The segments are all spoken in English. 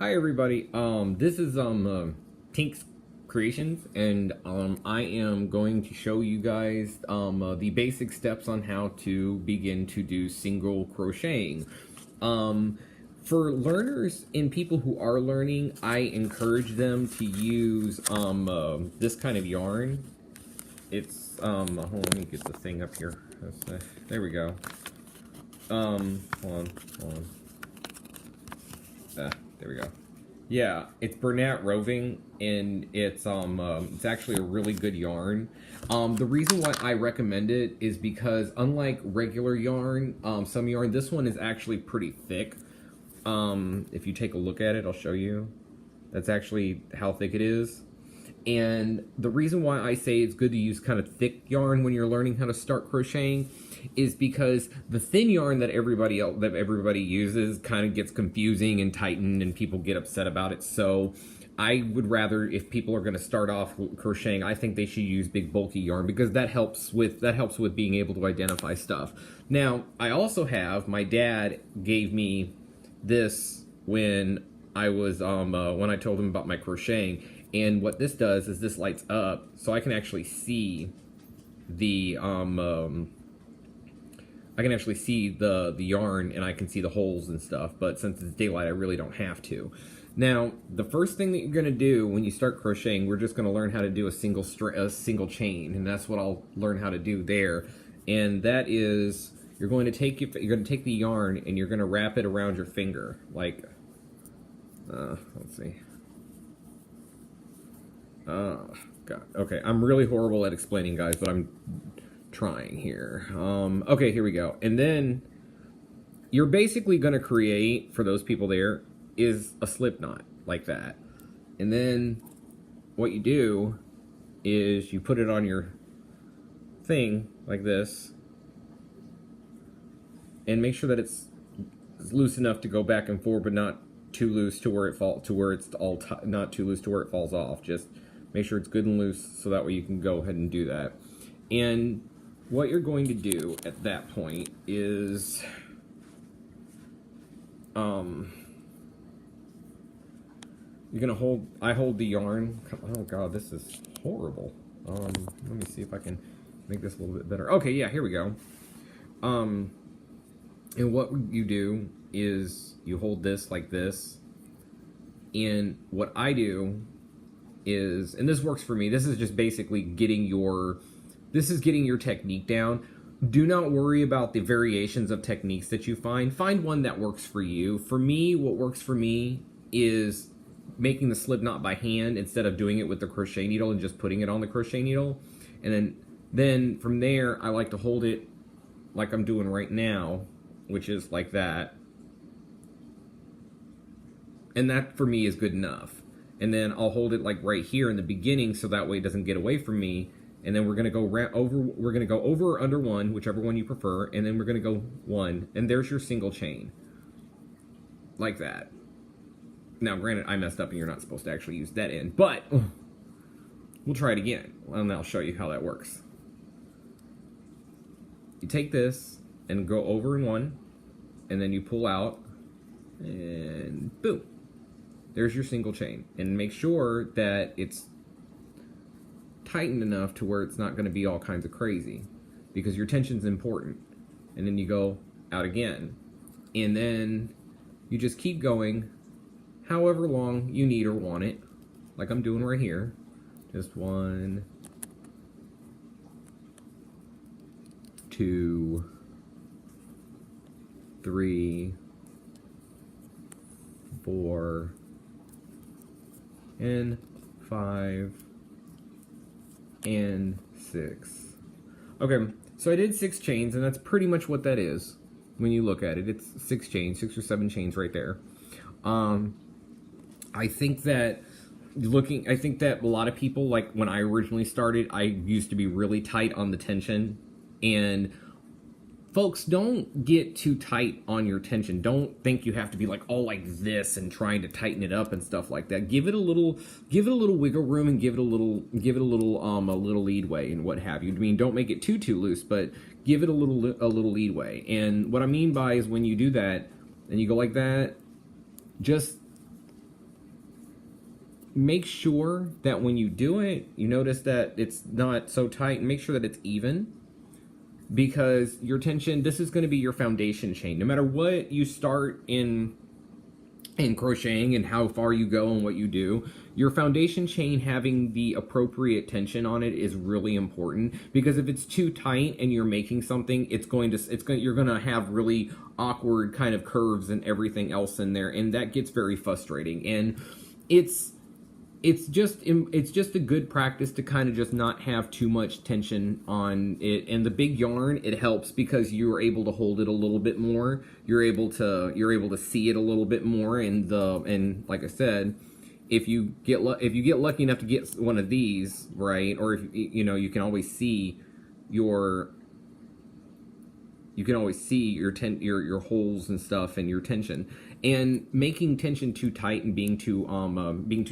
Hi everybody. This is Tink's Creations, and I am going to show you guys the basic steps on how to begin to do single crocheting. For learners and people who are learning, I encourage them to use this kind of yarn. It's hold on, let me get the thing up here. There we go. Hold on. There we go. Yeah, it's Bernat Roving, and it's actually a really good yarn. The reason why I recommend it is because unlike regular yarn, some yarn, this one is actually pretty thick. If you take a look at it, I'll show you. That's actually how thick it is. And the reason why I say it's good to use kind of thick yarn when you're learning how to start crocheting is because the thin yarn that everybody uses kind of gets confusing and tightened, and people get upset about it. So I would rather, if people are going to start off crocheting, I think they should use big bulky yarn, because that helps with being able to identify stuff. Now, I also have, my dad gave me this when I was when I told him about my crocheting. And what this does is this lights up, so I can actually see the the yarn, and I can see the holes and stuff. But since it's daylight, I really don't have to. Now, the first thing that you're gonna do when you start crocheting, we're just gonna learn how to do a single chain, and that's what I'll learn how to do there. And that is, you're going to take the yarn and you're gonna wrap it around your finger, like let's see. God. Okay, I'm really horrible at explaining, guys, but I'm trying here. Okay, here we go. And then you're basically going to create, for those people there, is a slip knot, like that. And then what you do is you put it on your thing, like this, and make sure that it's loose enough to go back and forth, but not too loose to where not too loose to where it falls off. Just make sure it's good and loose, so that way you can go ahead and do that. And what you're going to do at that point is you're gonna hold the yarn. Oh god, this is horrible. Let me see if I can make this a little bit better. Okay, yeah, here we go. And what you do is you hold this like this, and what I do is, and this works for me, this is just basically getting your technique down. Do not worry about the variations of techniques that you find one that works for you. For me, what works for me is making the slip knot by hand instead of doing it with the crochet needle and just putting it on the crochet needle. And then from there, I like to hold it like I'm doing right now, which is like that. And that for me is good enough. And then I'll hold it like right here in the beginning, so that way it doesn't get away from me. And then we're gonna go over or under one, whichever one you prefer, and then we're gonna go one, and there's your single chain. Like that. Now granted, I messed up and you're not supposed to actually use that end, but we'll try it again, and I'll show you how that works. You take this and go over in one, and then you pull out, and boom. There's your single chain. And make sure that it's tightened enough to where it's not going to be all kinds of crazy, because your tension's important. And then you go out again. And then you just keep going however long you need or want it, like I'm doing right here. Just 1, 2, 3, 4, and 5, and 6. Okay, so I did 6 chains, and that's pretty much what that is. When you look at it, it's 6 chains, 6 or 7 chains right there. I think that a lot of people, like when I originally started, I used to be really tight on the tension, and folks, don't get too tight on your tension. Don't think you have to be like all like this and trying to tighten it up and stuff like that. Give it a little wiggle room, and give it a little leadway and what have you. I mean, don't make it too loose, but give it a little leadway. And what I mean by is when you do that and you go like that, just make sure that when you do it, you notice that it's not so tight, and make sure that it's even, because your tension, this is going to be your foundation chain. No matter what you start in crocheting and how far you go and what you do, your foundation chain having the appropriate tension on it is really important, because if it's too tight and you're making something, you're going to have really awkward kind of curves and everything else in there, and that gets very frustrating. And it's just a good practice to kind of just not have too much tension on it. And the big yarn, it helps because you're able to hold it a little bit more. You're able to see it a little bit more. And like I said, if you get lucky enough to get one of these, right, or if you can always see your holes and stuff and your tension. And making tension too tight and being too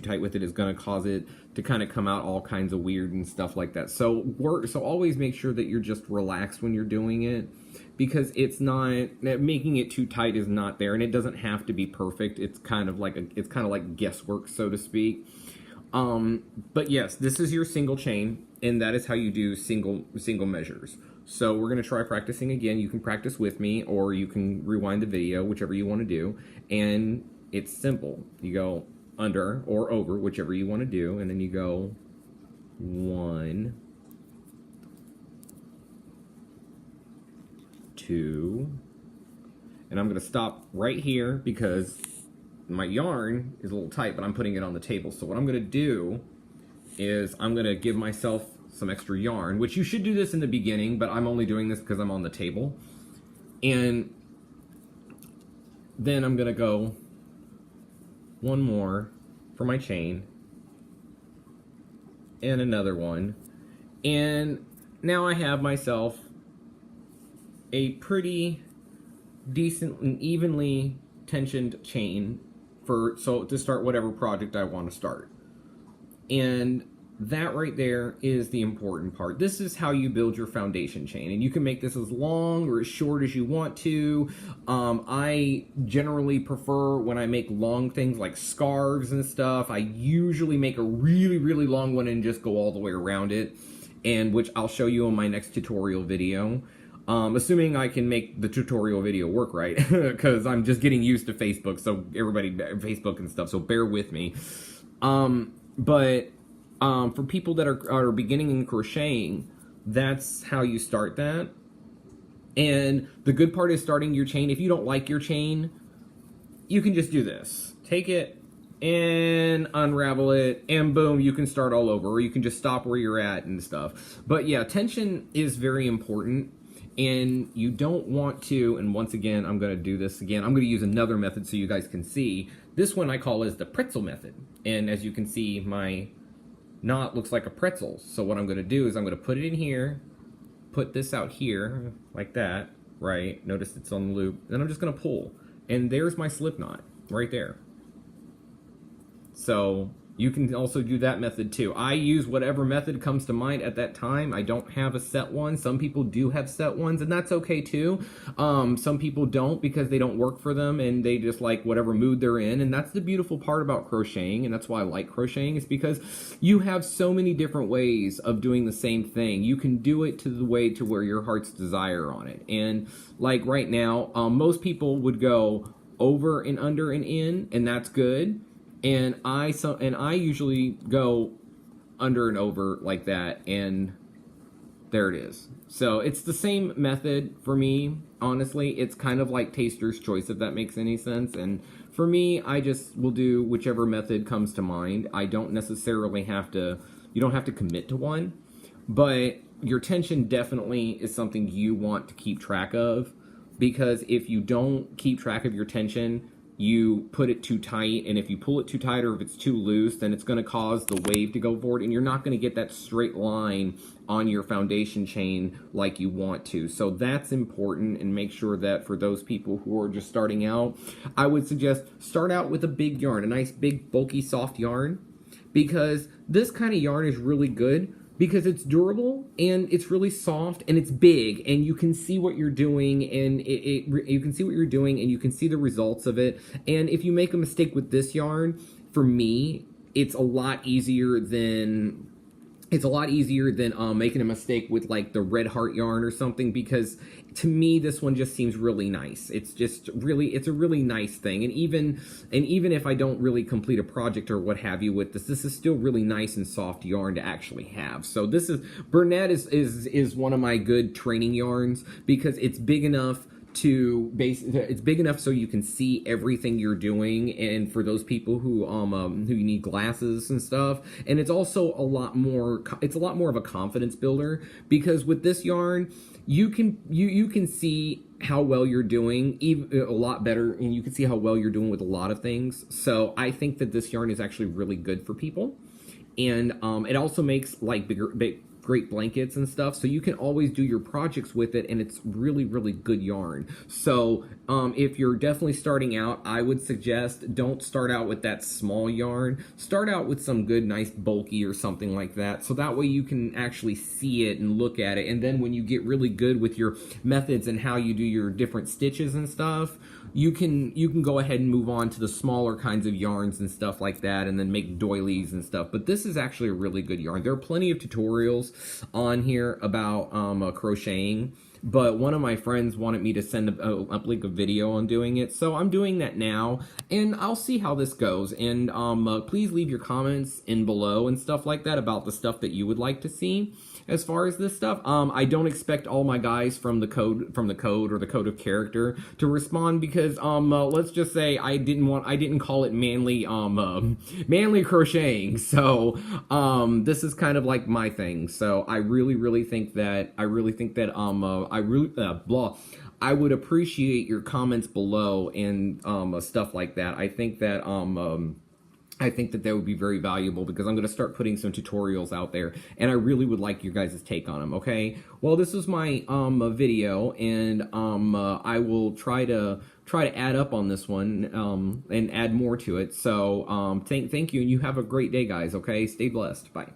tight with it is going to cause it to kind of come out all kinds of weird and stuff like that. So always make sure that you're just relaxed when you're doing it, because it's not, making it too tight is not there, and it doesn't have to be perfect. It's kind of like guesswork, so to speak. But yes, this is your single chain, and that is how you do single measures. So we're going to try practicing again. You can practice with me, or you can rewind the video, whichever you want to do. And it's simple. You go under or over, whichever you want to do, and then you go 1, 2, and I'm going to stop right here because my yarn is a little tight, but I'm putting it on the table. So what I'm going to do is I'm going to give myself some extra yarn, which you should do this in the beginning, but I'm only doing this because I'm on the table. And then I'm going to go one more for my chain, and another one. And now I have myself a pretty decent and evenly tensioned chain to start whatever project I want to start. And that right there is the important part. This is how you build your foundation chain, and you can make this as long or as short as you want to. I generally prefer, when I make long things like scarves and stuff, I usually make a really, really long one and just go all the way around it, and which I'll show you in my next tutorial video. Assuming I can make the tutorial video work right, because I'm just getting used to Facebook, Facebook and stuff, so bear with me. For people that are beginning in crocheting, that's how you start that. And the good part is starting your chain. If you don't like your chain, you can just do this. Take it and unravel it, and boom, you can start all over, or you can just stop where you're at and stuff. But yeah, tension is very important. And you don't want to, and once again, I'm going to do this again. I'm going to use another method so you guys can see. This one I call is the pretzel method. And as you can see, my knot looks like a pretzel. So what I'm going to do is I'm going to put it in here, put this out here, like that, right? Notice it's on the loop. Then I'm just going to pull. And there's my slip knot, right there. So you can also do that method too. I use whatever method comes to mind at that time. I don't have a set one. Some people do have set ones, and that's okay too. Some people don't, because they don't work for them and they just like whatever mood they're in. And that's the beautiful part about crocheting, and that's why I like crocheting, is because you have so many different ways of doing the same thing. You can do it to the way to where your heart's desire on it. And like right now, most people would go over and under and in, and that's good. And I usually go under and over like that, and there it is. So it's the same method for me. Honestly, it's kind of like taster's choice, if that makes any sense. And for me, I just will do whichever method comes to mind. I don't necessarily have to, you don't have to commit to one, but your tension definitely is something you want to keep track of, because if you don't keep track of your tension, you put it too tight, and if you pull it too tight or if it's too loose, then it's going to cause the wave to go forward, and you're not going to get that straight line on your foundation chain like you want to. So that's important, and make sure that for those people who are just starting out, I would suggest start out with a big yarn, a nice big bulky soft yarn, because this kind of yarn is really good because it's durable and it's really soft and it's big, and you can see what you're doing, and you can see what you're doing and you can see the results of it. And if you make a mistake with this yarn, for me, it's a lot easier than making a mistake with like the red heart yarn or something, because to me this one just seems really nice. It's just really, it's a really nice thing, and even if I don't really complete a project or what have you with this is still really nice and soft yarn to actually have. So this is Bernat is one of my good training yarns, because it's big enough it's big enough so you can see everything you're doing, and for those people who you need glasses and stuff. And it's also a lot more of a confidence builder, because with this yarn you can see how well you're doing, even a lot better, and you can see how well you're doing with a lot of things. So I think that this yarn is actually really good for people. And it also makes like great blankets and stuff, so you can always do your projects with it, and it's really, really good yarn. So if you're definitely starting out, I would suggest don't start out with that small yarn. Start out with some good, nice, bulky or something like that, so that way you can actually see it and look at it. And then when you get really good with your methods and how you do your different stitches and stuff, you can go ahead and move on to the smaller kinds of yarns and stuff like that, and then make doilies and stuff. But this is actually a really good yarn. There are plenty of tutorials on here about crocheting, but one of my friends wanted me to send uplink a video on doing it, so I'm doing that now, and I'll see how this goes. And please leave your comments in below and stuff like that about the stuff that you would like to see as far as this stuff. I don't expect all my guys from the code or the code of character to respond, because let's just say I didn't call it manly crocheting. So this is kind of like my thing. So I really think that I would appreciate your comments below and stuff like that. I think that would be very valuable, because I'm going to start putting some tutorials out there, and I really would like your guys' take on them, okay? Well, this is my video, and I will try to add up on this one and add more to it. So thank you, and you have a great day, guys, okay? Stay blessed. Bye.